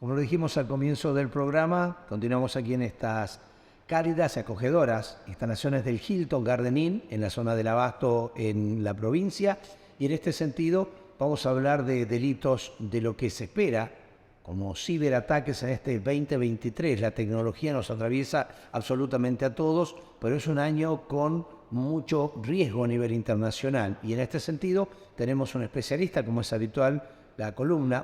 Como lo dijimos al comienzo del programa, continuamos aquí en estas cálidas y acogedoras instalaciones del Hilton Garden Inn en la zona del Abasto en la provincia, y en este sentido vamos a hablar de delitos, de lo que se espera como ciberataques en este 2023. La tecnología nos atraviesa absolutamente a todos, pero es un año con mucho riesgo a nivel internacional, y en este sentido tenemos un especialista, como es habitual, la columna,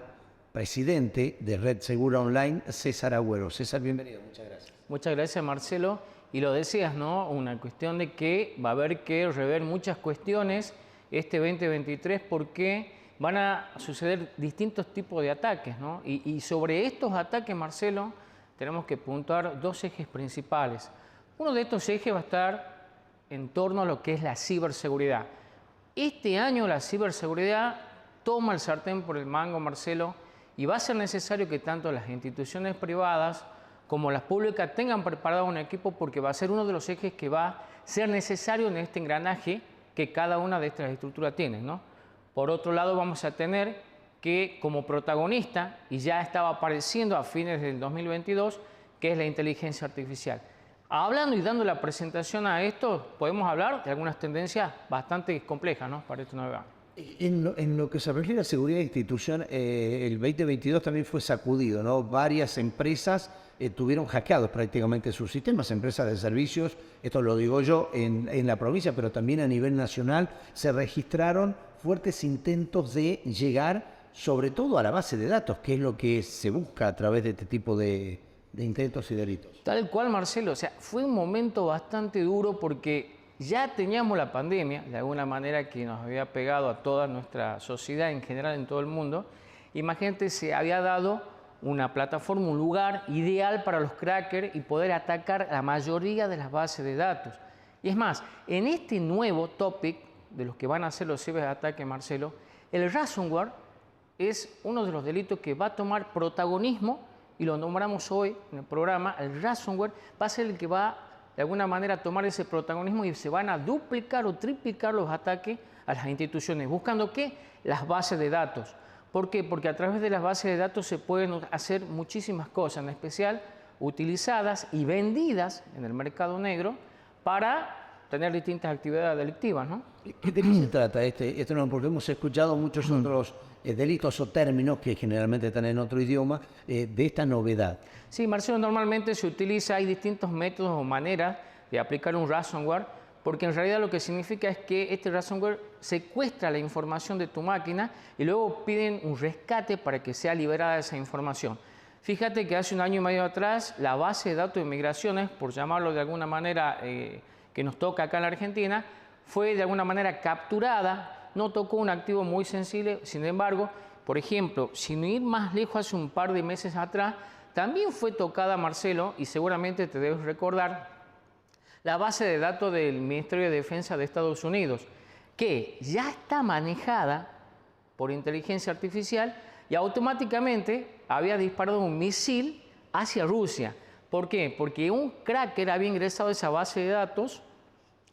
presidente de Red Segura Online, César Agüero. César, bienvenido, muchas gracias. Muchas gracias, Marcelo. Y lo decías, ¿no? Una cuestión de que va a haber que rever muchas cuestiones este 2023 porque van a suceder distintos tipos de ataques, ¿no? Y sobre estos ataques, Marcelo, tenemos que puntuar dos ejes principales. Uno de estos ejes va a estar en torno a lo que es la ciberseguridad. Este año la ciberseguridad toma el sartén por el mango, Marcelo, y va a ser necesario que tanto las instituciones privadas como las públicas tengan preparado un equipo, porque va a ser uno de los ejes que va a ser necesario en este engranaje que cada una de estas estructuras tiene, ¿no? Por otro lado, vamos a tener que como protagonista, y ya estaba apareciendo a fines del 2022, que es la inteligencia artificial. Hablando y dando la presentación a esto, podemos hablar de algunas tendencias bastante complejas, ¿no?, para este nuevo año. En lo que se refiere a seguridad de institución, el 2022 también fue sacudido, ¿no? Varias empresas tuvieron hackeados prácticamente sus sistemas, empresas de servicios, esto lo digo yo, en la provincia, pero también a nivel nacional, se registraron fuertes intentos de llegar sobre todo a la base de datos, que es lo que se busca a través de este tipo de intentos y delitos. Tal cual, Marcelo, o sea, fue un momento bastante duro porque ya teníamos la pandemia, de alguna manera, que nos había pegado a toda nuestra sociedad en general, en todo el mundo. Imagínate, se había dado una plataforma, un lugar ideal para los crackers y poder atacar la mayoría de las bases de datos. Y es más, en este nuevo topic de los que van a ser los ciberataques, Marcelo, el ransomware es uno de los delitos que va a tomar protagonismo, y lo nombramos hoy en el programa. El ransomware va a ser el que va de alguna manera tomar ese protagonismo, y se van a duplicar o triplicar los ataques a las instituciones. ¿Buscando qué? Las bases de datos. ¿Por qué? Porque a través de las bases de datos se pueden hacer muchísimas cosas, en especial utilizadas y vendidas en el mercado negro para tener distintas actividades delictivas, ¿no? ¿De qué se trata esto? No, porque hemos escuchado muchos otros delitos o términos que generalmente están en otro idioma, de esta novedad. Sí, Marcelo, normalmente se utiliza, hay distintos métodos o maneras de aplicar un ransomware, porque en realidad lo que significa es que este ransomware secuestra la información de tu máquina y luego piden un rescate para que sea liberada esa información. Fíjate que hace un año y medio atrás la base de datos de migraciones, por llamarlo de alguna manera, que nos toca acá en la Argentina, fue de alguna manera capturada. No tocó un activo muy sensible, sin embargo, por ejemplo, sin ir más lejos, hace un par de meses atrás, también fue tocada, Marcelo, y seguramente te debes recordar, la base de datos del Ministerio de Defensa de Estados Unidos, que ya está manejada por inteligencia artificial y automáticamente había disparado un misil hacia Rusia. ¿Por qué? Porque un cracker había ingresado a esa base de datos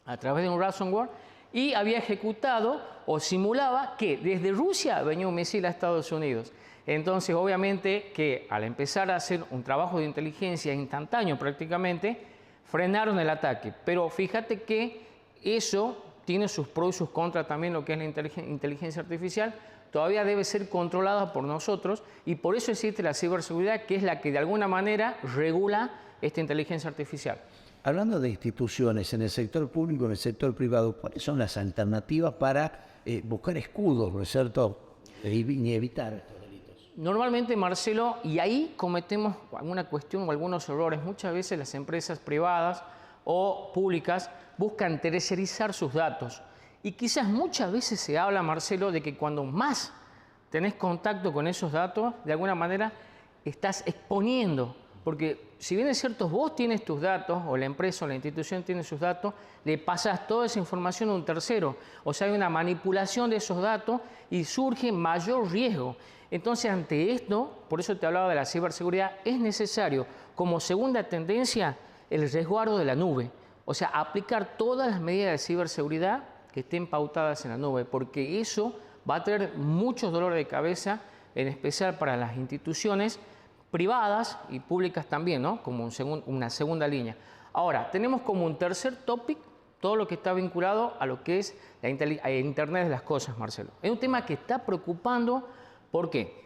a través de un ransomware y había ejecutado o simulaba que desde Rusia venía un misil a Estados Unidos. Entonces, obviamente que al empezar a hacer un trabajo de inteligencia instantáneo prácticamente, frenaron el ataque. Pero fíjate que eso tiene sus pros y sus contras también, lo que es la inteligencia artificial. Todavía debe ser controlada por nosotros, y por eso existe la ciberseguridad, que es la que de alguna manera regula esta inteligencia artificial. Hablando de instituciones, en el sector público, en el sector privado, ¿cuáles son las alternativas para buscar escudos, ¿no es cierto?, y evitar estos delitos? Normalmente, Marcelo, y ahí cometemos alguna cuestión o algunos errores. Muchas veces las empresas privadas o públicas buscan tercerizar sus datos. Y quizás muchas veces se habla, Marcelo, de que cuando más tenés contacto con esos datos, de alguna manera estás exponiendo. Porque si bien es cierto, vos tienes tus datos, o la empresa o la institución tiene sus datos, le pasas toda esa información a un tercero. O sea, hay una manipulación de esos datos y surge mayor riesgo. Entonces, ante esto, por eso te hablaba de la ciberseguridad, es necesario, como segunda tendencia, el resguardo de la nube. O sea, aplicar todas las medidas de ciberseguridad que estén pautadas en la nube, porque eso va a traer muchos dolores de cabeza, en especial para las instituciones, privadas y públicas también, ¿no? Como una segunda línea. Ahora, tenemos como un tercer topic todo lo que está vinculado a lo que es la Internet de las cosas, Marcelo. Es un tema que está preocupando porque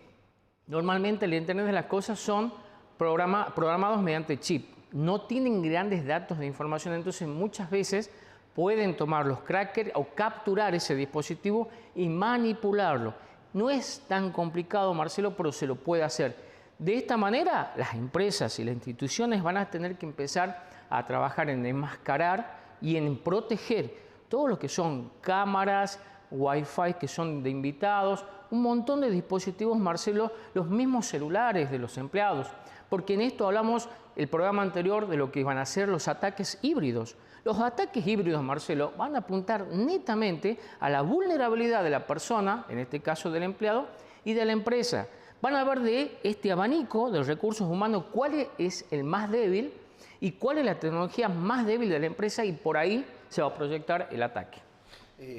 normalmente el Internet de las cosas son programados mediante chip. No tienen grandes datos de información, entonces muchas veces pueden tomar los crackers o capturar ese dispositivo y manipularlo. No es tan complicado, Marcelo, pero se lo puede hacer. De esta manera, las empresas y las instituciones van a tener que empezar a trabajar en enmascarar y en proteger todo lo que son cámaras, Wi-Fi que son de invitados, un montón de dispositivos, Marcelo, los mismos celulares de los empleados. Porque en esto hablamos el programa anterior de lo que van a ser los ataques híbridos. Los ataques híbridos, Marcelo, van a apuntar netamente a la vulnerabilidad de la persona, en este caso del empleado, y de la empresa. Van a ver de este abanico de recursos humanos cuál es el más débil y cuál es la tecnología más débil de la empresa y por ahí se va a proyectar el ataque.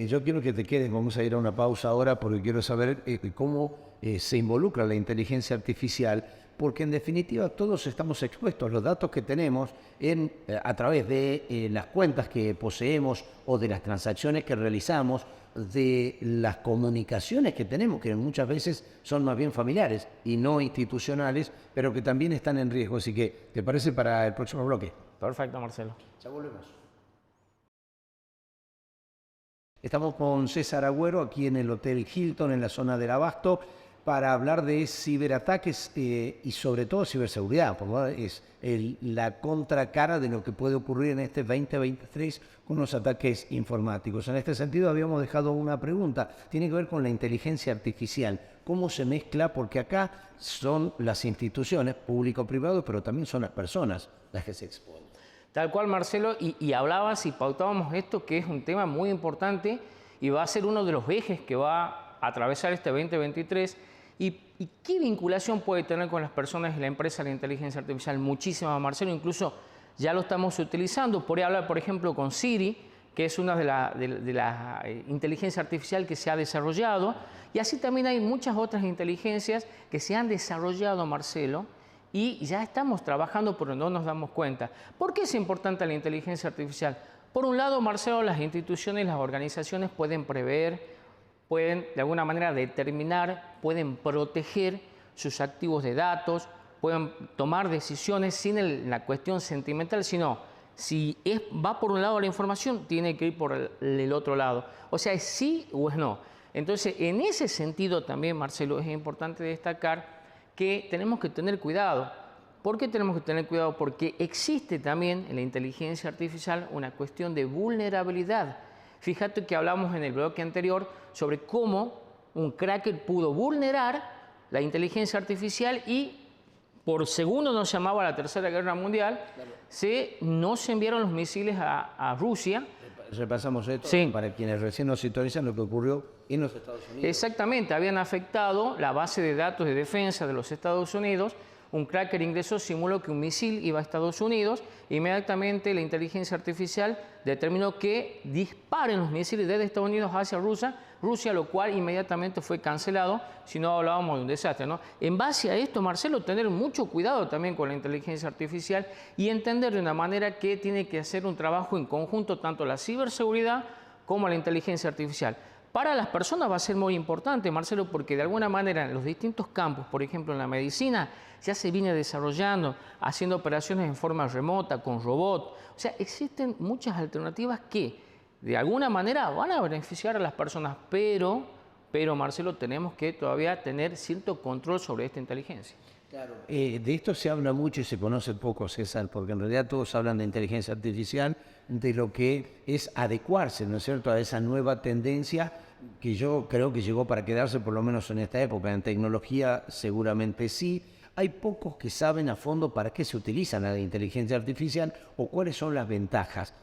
Yo quiero que te quedes, vamos a ir a una pausa ahora porque quiero saber cómo se involucra la inteligencia artificial, porque en definitiva todos estamos expuestos, los datos que tenemos a través de las cuentas que poseemos o de las transacciones que realizamos, de las comunicaciones que tenemos, que muchas veces son más bien familiares y no institucionales, pero que también están en riesgo. Así que, ¿te parece para el próximo bloque? Perfecto, Marcelo. Ya volvemos. Estamos con César Agüero aquí en el Hotel Hilton, en la zona del Abasto, para hablar de ciberataques y sobre todo ciberseguridad, porque es la contracara de lo que puede ocurrir en este 2023 con los ataques informáticos. En este sentido habíamos dejado una pregunta, tiene que ver con la inteligencia artificial. ¿Cómo se mezcla? Porque acá son las instituciones, público-privado, pero también son las personas las que se exponen. Tal cual, Marcelo, y hablabas y pautábamos esto, que es un tema muy importante y va a ser uno de los ejes que va a atravesar este 2023. ¿Y qué vinculación puede tener con las personas y la empresa la inteligencia artificial? Muchísima, Marcelo, incluso ya lo estamos utilizando. Podría hablar, por ejemplo, con Siri, que es una de la inteligencia artificial que se ha desarrollado, y así también hay muchas otras inteligencias que se han desarrollado, Marcelo, y ya estamos trabajando, pero no nos damos cuenta. ¿Por qué es importante la inteligencia artificial? Por un lado, Marcelo, las instituciones y las organizaciones pueden prever, pueden de alguna manera determinar, pueden proteger sus activos de datos, pueden tomar decisiones sin la cuestión sentimental, sino si va por un lado la información, tiene que ir por el otro lado. O sea, es sí o es no. Entonces, en ese sentido también, Marcelo, es importante destacar que tenemos que tener cuidado. ¿Por qué tenemos que tener cuidado? Porque existe también en la inteligencia artificial una cuestión de vulnerabilidad. Fíjate que hablamos en el bloque anterior sobre cómo un cracker pudo vulnerar la inteligencia artificial y por segundo nos llamaba la Tercera Guerra Mundial, no se enviaron los misiles a Rusia. Repasamos esto sí. Para quienes recién nos sintonizan lo que ocurrió en los Estados Unidos. Exactamente, habían afectado la base de datos de defensa de los Estados Unidos. Un cracker ingresó, simuló que un misil iba a Estados Unidos. Inmediatamente la inteligencia artificial determinó que disparen los misiles desde Estados Unidos hacia Rusia, lo cual inmediatamente fue cancelado, si no hablábamos de un desastre, ¿no? En base a esto, Marcelo, tener mucho cuidado también con la inteligencia artificial y entender de una manera que tiene que hacer un trabajo en conjunto tanto la ciberseguridad como la inteligencia artificial. Para las personas va a ser muy importante, Marcelo, porque de alguna manera en los distintos campos, por ejemplo en la medicina, ya se viene desarrollando, haciendo operaciones en forma remota, con robot. O sea, existen muchas alternativas que de alguna manera van a beneficiar a las personas, pero Marcelo, tenemos que todavía tener cierto control sobre esta inteligencia. Claro. De esto se habla mucho y se conoce poco, César, porque en realidad todos hablan de inteligencia artificial, de lo que es adecuarse, ¿no es cierto?, a esa nueva tendencia que yo creo que llegó para quedarse, por lo menos en esta época. En tecnología seguramente sí. Hay pocos que saben a fondo para qué se utiliza la inteligencia artificial o cuáles son las ventajas.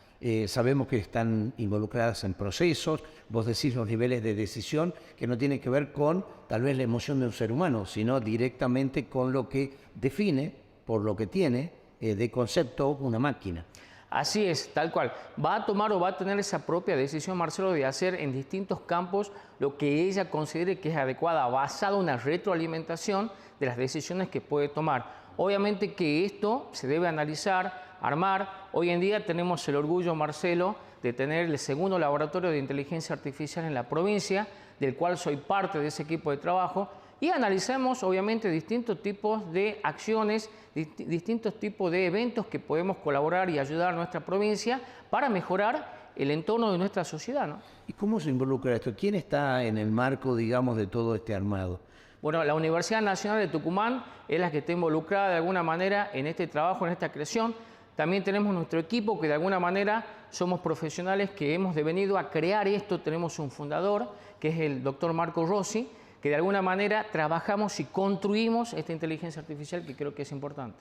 Sabemos que están involucradas en procesos, vos decís los niveles de decisión, que no tienen que ver con tal vez la emoción de un ser humano, sino directamente con lo que define, por lo que tiene de concepto una máquina. Así es, tal cual. Va a tomar o va a tener esa propia decisión, Marcelo, de hacer en distintos campos lo que ella considere que es adecuada, basado en una retroalimentación de las decisiones que puede tomar. Obviamente que esto se debe analizar, armar. Hoy en día tenemos el orgullo, Marcelo, de tener el segundo laboratorio de inteligencia artificial en la provincia, del cual soy parte de ese equipo de trabajo, y analizamos obviamente distintos tipos de acciones, distintos tipos de eventos que podemos colaborar y ayudar a nuestra provincia para mejorar el entorno de nuestra sociedad, ¿no? ¿Y cómo se involucra esto? ¿Quién está en el marco, digamos, de todo este armado? Bueno, la Universidad Nacional de Tucumán es la que está involucrada de alguna manera en este trabajo, en esta creación. También tenemos nuestro equipo que de alguna manera somos profesionales que hemos venido a crear esto. Tenemos un fundador que es el doctor Marco Rossi, que de alguna manera trabajamos y construimos esta inteligencia artificial que creo que es importante.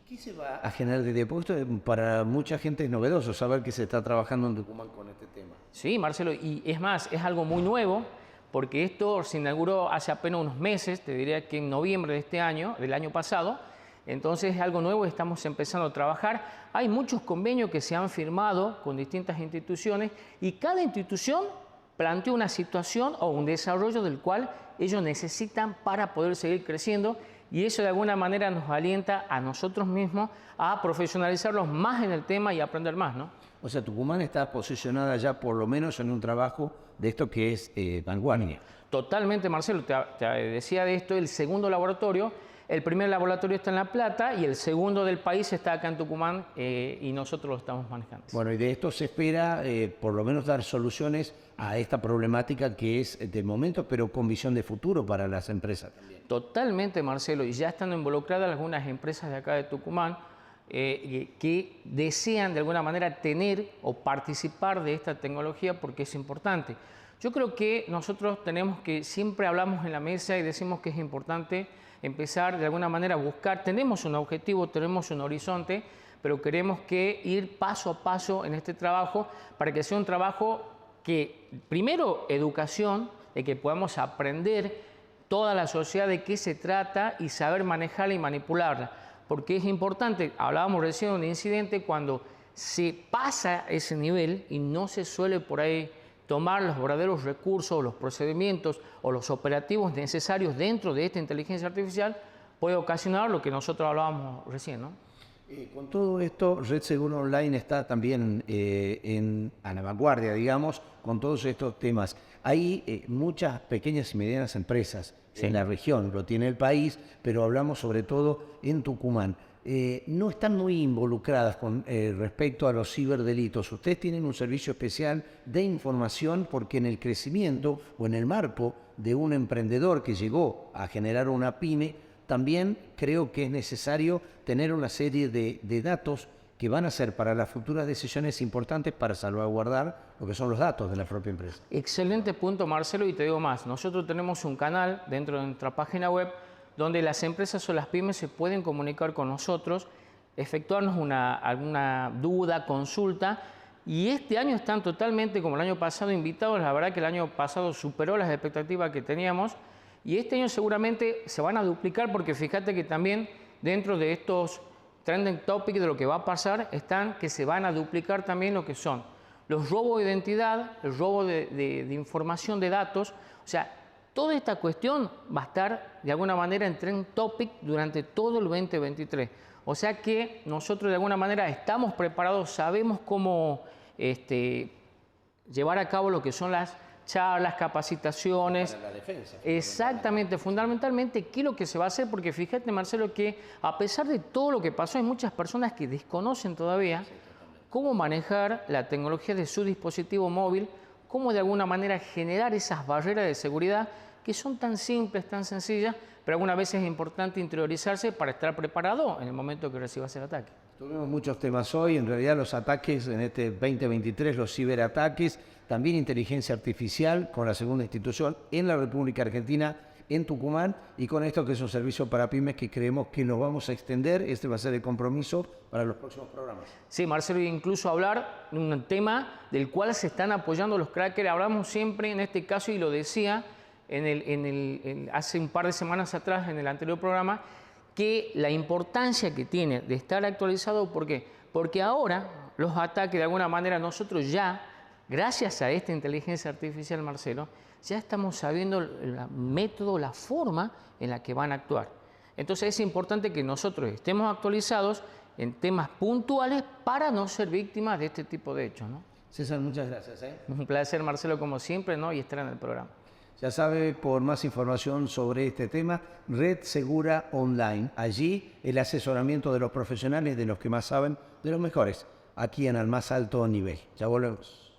¿Qué se va a generar de tiempo? Esto para mucha gente es novedoso saber que se está trabajando en Tucumán con este tema. Sí, Marcelo, y es más, es algo muy nuevo, porque esto se inauguró hace apenas unos meses, te diría que en noviembre de este año, del año pasado. Entonces es algo nuevo, estamos empezando a trabajar. Hay muchos convenios que se han firmado con distintas instituciones y cada institución plantea una situación o un desarrollo del cual ellos necesitan para poder seguir creciendo, y eso de alguna manera nos alienta a nosotros mismos a profesionalizarlos más en el tema y aprender más, ¿no? O sea, Tucumán está posicionada ya por lo menos en un trabajo de esto que es vanguardia. Totalmente, Marcelo, te decía de esto, el segundo laboratorio. El primer laboratorio está en La Plata y el segundo del país está acá en Tucumán, y nosotros lo estamos manejando. Bueno, y de esto se espera por lo menos dar soluciones a esta problemática que es de momento, pero con visión de futuro para las empresas también. Totalmente, Marcelo, y ya están involucradas algunas empresas de acá de Tucumán que desean de alguna manera tener o participar de esta tecnología porque es importante. Yo creo que nosotros tenemos que, siempre hablamos en la mesa y decimos que es importante empezar de alguna manera a buscar, tenemos un objetivo, tenemos un horizonte, pero queremos que ir paso a paso en este trabajo para que sea un trabajo que, primero, educación, de que podamos aprender toda la sociedad de qué se trata y saber manejarla y manipularla, porque es importante, hablábamos recién de un incidente, cuando se pasa ese nivel y no se suele por ahí tomar los verdaderos recursos, los procedimientos o los operativos necesarios dentro de esta inteligencia artificial, puede ocasionar lo que nosotros hablábamos recién, ¿no? Con todo esto, Red Seguro Online está también a la vanguardia, digamos, con todos estos temas. Hay muchas pequeñas y medianas empresas en la región, lo tiene el país, pero hablamos sobre todo en Tucumán. No están muy involucradas con respecto a los ciberdelitos. Ustedes tienen un servicio especial de información porque en el crecimiento o en el marco de un emprendedor que llegó a generar una pyme, también creo que es necesario tener una serie de datos que van a ser para las futuras decisiones importantes para salvaguardar lo que son los datos de la propia empresa. Excelente punto, Marcelo, y te digo más. Nosotros tenemos un canal dentro de nuestra página web donde las empresas o las pymes se pueden comunicar con nosotros, efectuarnos alguna duda, consulta, y este año están totalmente, como el año pasado, invitados. La verdad que el año pasado superó las expectativas que teníamos, y este año seguramente se van a duplicar, porque fíjate que también dentro de estos trending topics de lo que va a pasar están que se van a duplicar también lo que son los robos de identidad, el robo de información de datos. O sea, toda esta cuestión va a estar de alguna manera en trend topic durante todo el 2023. O sea que nosotros de alguna manera estamos preparados, sabemos cómo llevar a cabo lo que son las charlas, capacitaciones. Para la defensa. Exactamente, fundamentalmente, ¿qué es lo que se va a hacer? Porque fíjate, Marcelo, que a pesar de todo lo que pasó, hay muchas personas que desconocen todavía cómo manejar la tecnología de su dispositivo móvil, cómo de alguna manera generar esas barreras de seguridad que son tan simples, tan sencillas, pero algunas veces es importante interiorizarse para estar preparado en el momento que recibas el ataque. Tuvimos muchos temas hoy, en realidad los ataques en este 2023, los ciberataques, también inteligencia artificial con la segunda institución en la República Argentina, en Tucumán, y con esto que es un servicio para pymes que creemos que lo vamos a extender. Este va a ser el compromiso para los próximos programas. Sí, Marcelo, incluso hablar de un tema del cual se están apoyando los crackers. Hablamos siempre en este caso, y lo decía hace un par de semanas atrás en el anterior programa, que la importancia que tiene de estar actualizado. ¿Por qué? Porque ahora los ataques, de alguna manera, nosotros ya, gracias a esta inteligencia artificial, Marcelo, ya estamos sabiendo el método, la forma en la que van a actuar. Entonces es importante que nosotros estemos actualizados en temas puntuales para no ser víctimas de este tipo de hechos, ¿no? César, muchas gracias. Un placer, Marcelo, como siempre, ¿no? Y estar en el programa. Ya sabe, por más información sobre este tema, Red Segura Online. Allí el asesoramiento de los profesionales, de los que más saben, de los mejores, aquí en el más alto nivel. Ya volvemos.